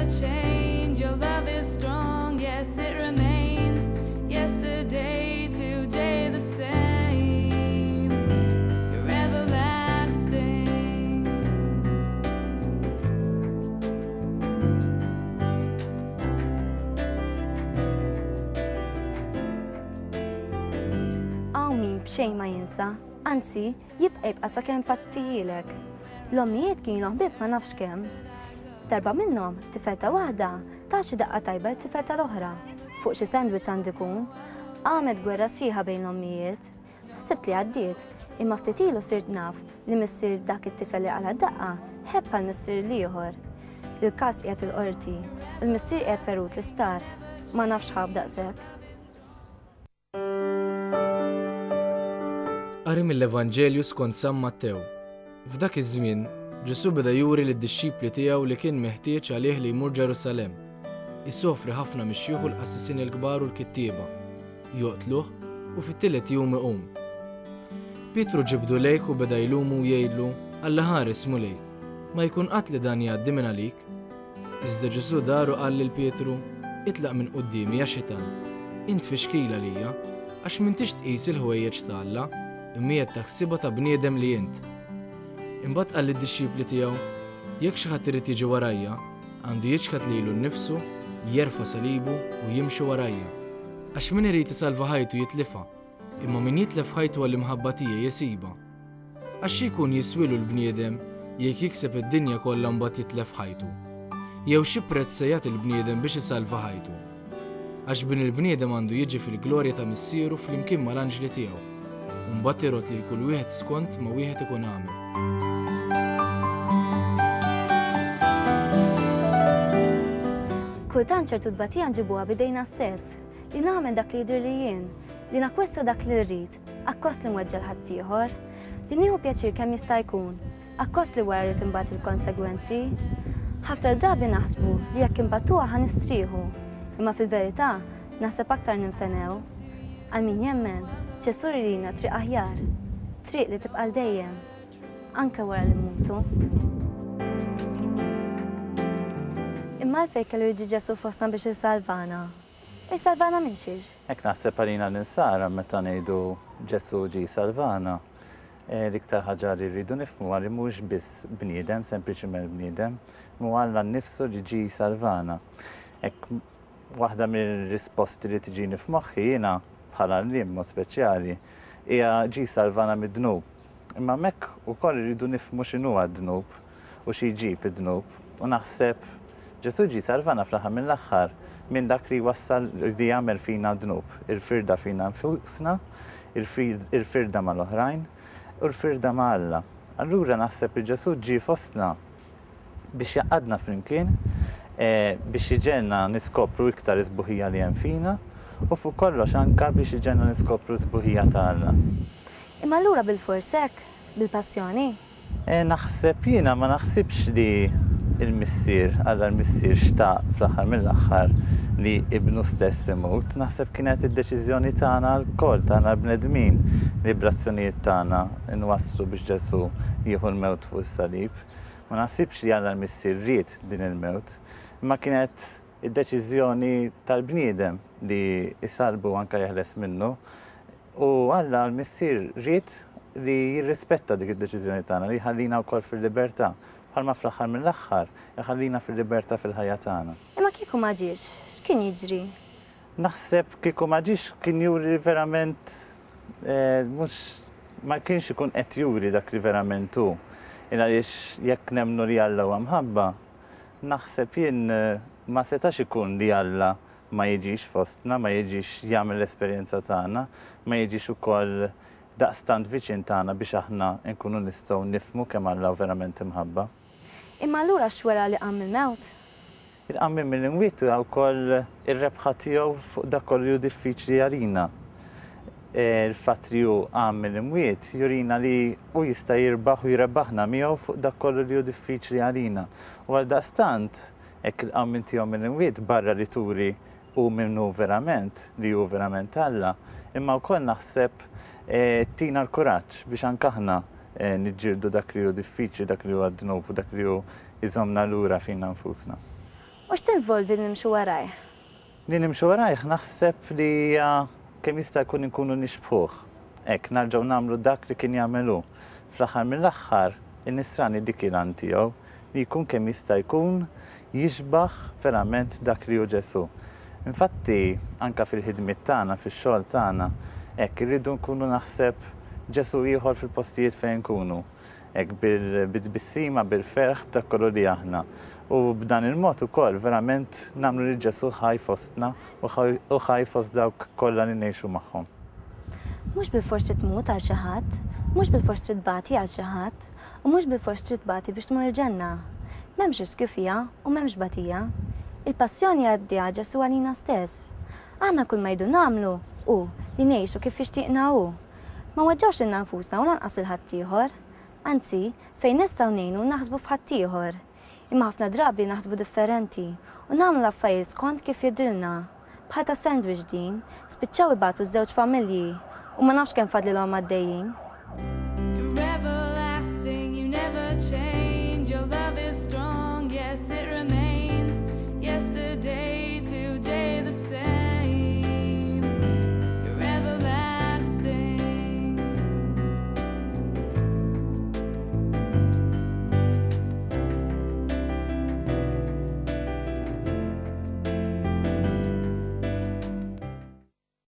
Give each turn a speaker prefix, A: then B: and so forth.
A: change. Your love is strong, yes it remains. Yesterday, today the same. You're everlasting.
B: Min bxejn ma jinsa, anzi jibqa' jibqa' sakemm pattijilek. L-ommijiet kienu ħbieb ma nafx kemm. Darba minnhom tifelta waħda ta' xi daqqa tajba tifelta l-oħra. Fuq xi sandwich għandi ikun, għamet gwerra sieħa bejn l-ommijiet. Ħsibt li għaddiet, imma ftit ilu sirt naf li missier dak it-tifel li għala daqqa ħebba l-missier l-ieħor. Il-każ qiegħed il-qorti, il-missier qiegħed ferut l-isptar, ma nafx ħab daqshekk.
C: Qari mill-Evanġelju skont San Mattew. F'dak iż-żmien, Ġesu beda juri lid-dixxipli tiegħu li kien meħtieġ għalih li jmur Ġerusalemm. Isofri ħafna mix-xjūħ u l-qassisin il-kbar u l-kittieba. Joqtluh u fit-tielet jum iqum. Pietru ġibdu lejh u beda jlumu u jgħidlu: Alla ħares mulej, ma jkun qatt li dan jgħaddi minn għalik. Iżda Ġesu daru qal lil Pietru: Itlaq minn qudiemi ja xitan. Int fi xkila lija, għax m'intix tqis il-ħwejjeġ ta' Alla, imma qed taħsibha ta' bniedem li int. Imbagħad qal lid-dixxipli tiegħu: Jekk xi ħadd irid jiġi warajja, għandu jiġħad lilu nnifsu, jerfa' salibu u jimxi warajja. Għax min irid isalva ħajtu jitlifha, imma min jitlef ħajtu għall-imħabba tiegħi jisiba. Għax xi jkun jiswilu l-bniedem jekk jikseb id-dinja kollha mbagħad jitlef ħajtu. Jew xi prezz se jagħti l-bniedem biex isalva ħajtu. Għax bin il-bniedem għandu jiġi fil-glorja ta' missieru flimkien mal-anġli tiegħu. U mbagħad irod li kull wieħed skont ma wieħed ikun għamel.
B: Kultant ċertu tbatija nġibuha bidejna stess, li nagħmel dak li jidher li jien, li nakkwesta dak li rrid, akkost li nweġġel ħaddieħor, li nieħu pjaċir kemm jista' jkun, akkost li wara rrid imbagħad il-konsegwenzi. Ħafna drabi naħsbu li jekk imbagħtuha ħanistrieħu, imma fil-verità naħseb aktar ninfenew. Għal min jemmen, Ġesu jurina triq aħjar, triq li tibqa' dejjem, anke wara li mmutu. Imma għalfejn kellu jiġi Ġesu fostna biex isalvana. Isalvana minn xiex?
D: Hekk naħseb għalina ninsara meta ngħidu Ġesu ġie salvana. L-iktar ħaġa li rridu nifhmu li mhux biss bniedem, sempliċement bniedem, mu Alla nnifsu li ġie salvana. Hekk waħda mill-risposti li tiġini f'moħħi jiena bħala l-lim mod speċjali hija ġie salvana mid-dnub. Imma hemmhekk ukoll irridu nifhmu x'inhu d-dnub u xi jġib id-dnub. U naħseb Ġesu ġie salvana fl-aħħar mill-aħħar minn dak li wassal li jagħmel fina dnub, il-firda fina nfusna, il-firda mal-oħrajn u l-firda ma' Alla. Allura naħseb li Ġesu ġie fostna biex jaqadna flimkien, biex jiġenna niskopru iktar isbuħija li hemm fina u fuq kollox anke biex jiġenna niskopru sbuħija ta' Alla.
B: Imma allura bil-forsek, bil-passjoni?
D: Naħseb jiena ma naħsibx li il-missier, Alla l-missier xtaq fl-aħħar mill-aħħar li ibnu stess imut. Naħseb kienet id-deċiżjoni tagħna l-koll tagħna bnedmin li b'razzjonijiet tagħna nwasslu biex Ġesu jieħu l-mewt fuq is-salib. Ma naħsibx li Alla l-missier ried din il-mewt, imma kienet id-deċiżjoni tal-bniedem li isalbu anke jeħles minnu. U Alla l-missier ried li jirrispetta dik id-deċiżjoni tagħna li jħallina wkoll fil-libertà. Bħalma fl-aħħar mill-aħħar jħallina fil-libertà fil-ħajja tagħna. Imma
B: kieku ma ġiex, x'kien jiġri?
D: Naħseb kieku ma ġiex kien juri verament mhux ma kienx ikun qed juri dak li verament hu. Għaliex jekk nemmnu li Alla huwa mħabba, naħseb jien ma setax ikun li Alla ma jiġix fostna, ma jiġix jagħmel l-esperjenza tagħna, ma jiġix ukoll daqstant viċin tagħna biex aħna nkunu nistgħu nifhmu kemm Alla verament imħabba.
B: Imma allura x'wara li qam il-mewt?
D: Il-qam mill-imwiet huwa wkoll ir-rebħa tiegħu fuq dak kollu diffiċli għalina. Il-fatt li hu qam mill-imwiet jurina li hu jista' jirbaħ u jrebbaħna miegħu fuq dak kollu li hu diffiċli għalina. U għaldaqstant hekk il-qam tiegħu mill-imwiet barra li turi hu minnu verament li hu verament Alla, imma wkoll naħseb tina l-kuraġġ biex anke aħna niġġieldu dak li hu diffiċli, dak li hu d-dnub u dak li hu iżommna lura fina nfusna.
B: U x'tinvolvi nimxu warajh?
D: Li nimxu warajh naħseb li kemm jista' jkun inkunu nixbħuh. Hekk narġgħu nagħmlu dak li kien jagħmelu. Fl-aħħar mill-aħħar in-nisrani dik kien tiegħu li jkun kemm jista' jkun jixbaħ verament dak li hu Ġesu. Infatti, anka fil-ħidmiet tagħna, fix-xogħol tagħna, hekk irridu nkunu naħseb Ġesu ieħor fil-postijiet fejn nkunu. Hekk bil-tbissima, bil-ferħ b'dak kollu li aħna. U b'dan il-mod ukoll verament nagħmlu li Ġesu ħaj fostna u ħaj fost dawk kollha li ngħixu magħhom.
B: Mhux bil-forsi tmut għal xi ħadd, mhux bil-forsi tbati għal xi ħadd, u mhux bil-forsi tbati biex tmur il-ġenna. M'hemmx riskju fiha u m'hemmx batija. Il-passjoni għaddiha Ġesu għalina stess. Aħna kull ma jdu nagħmlu u li ngħixu kif jixtieqna hu. Ma waġġawx ilna nfusna u lanqas il-ħadd ieħor. Anzi, fejn nistgħu ngħinu naħsbu f'ħadd ieħor. Imma ħafna drabi naħsbu differenti u nagħmlu l-affarijiet skont kif jidrilna. Bħal ta' sandwich din, spiċċaw ibatu żewġ familji u ma nafx kemm fadlilhom għaddejjin.